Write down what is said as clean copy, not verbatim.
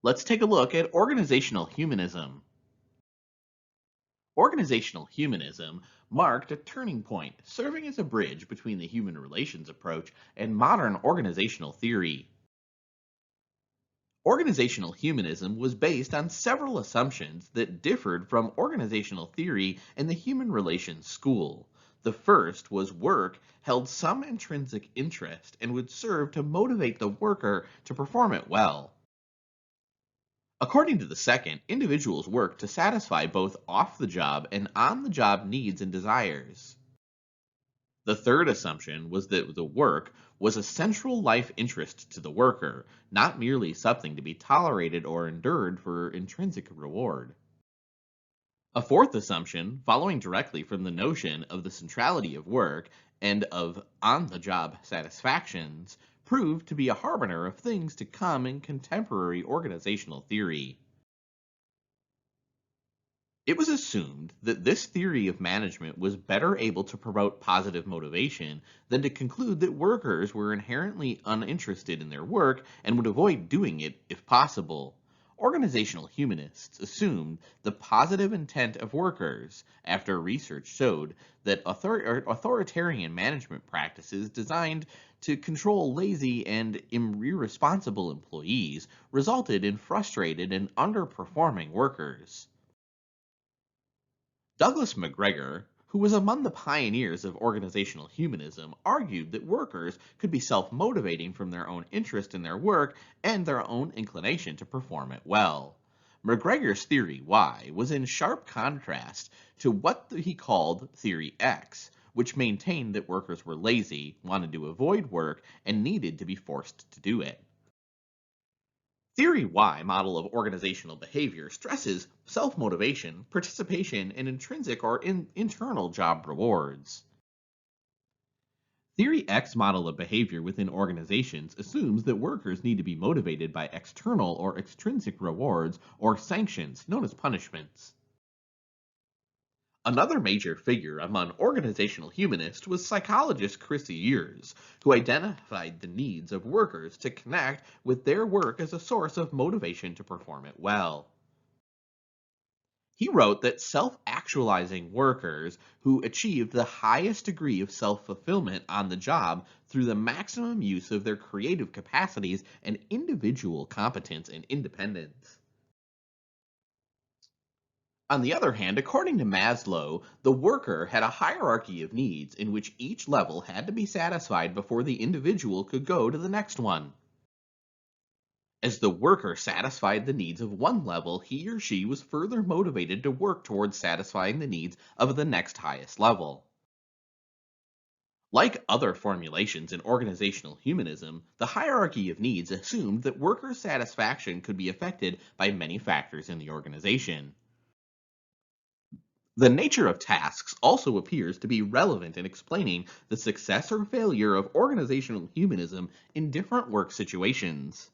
Let's take a look at organizational humanism. Organizational humanism marked a turning point, serving as a bridge between the human relations approach and modern organizational theory. Organizational humanism was based on several assumptions that differed from organizational theory in the human relations school. The first was work held some intrinsic interest and would serve to motivate the worker to perform it well. According to the second, individuals work to satisfy both off the job and on the job needs and desires. The third assumption was that the work was a central life interest to the worker, not merely something to be tolerated or endured for intrinsic reward. A fourth assumption, following directly from the notion of the centrality of work and of on the job satisfactions, proved to be a harbinger of things to come in contemporary organizational theory. It was assumed that this theory of management was better able to promote positive motivation than to conclude that workers were inherently uninterested in their work and would avoid doing it if possible. Organizational humanists assumed the positive intent of workers after research showed that authoritarian management practices designed to control lazy and irresponsible employees resulted in frustrated and underperforming workers. Douglas MacGregor, who was among the pioneers of organizational humanism, argued that workers could be self-motivating from their own interest in their work and their own inclination to perform it well. MacGregor's theory Y was in sharp contrast to what he called theory X, which maintained that workers were lazy, wanted to avoid work, and needed to be forced to do it. Theory Y model of organizational behavior stresses self-motivation, participation, and intrinsic or internal job rewards. Theory X model of behavior within organizations assumes that workers need to be motivated by external or extrinsic rewards or sanctions, known as punishments. Another major figure among organizational humanists was psychologist Chris Years, who identified the needs of workers to connect with their work as a source of motivation to perform it well. He wrote that self-actualizing workers who achieved the highest degree of self-fulfillment on the job through the maximum use of their creative capacities and individual competence and independence. On the other hand, according to Maslow, the worker had a hierarchy of needs in which each level had to be satisfied before the individual could go to the next one. As the worker satisfied the needs of one level, he or she was further motivated to work towards satisfying the needs of the next highest level. Like other formulations in organizational humanism, the hierarchy of needs assumed that worker satisfaction could be affected by many factors in the organization. The nature of tasks also appears to be relevant in explaining the success or failure of organizational humanism in different work situations.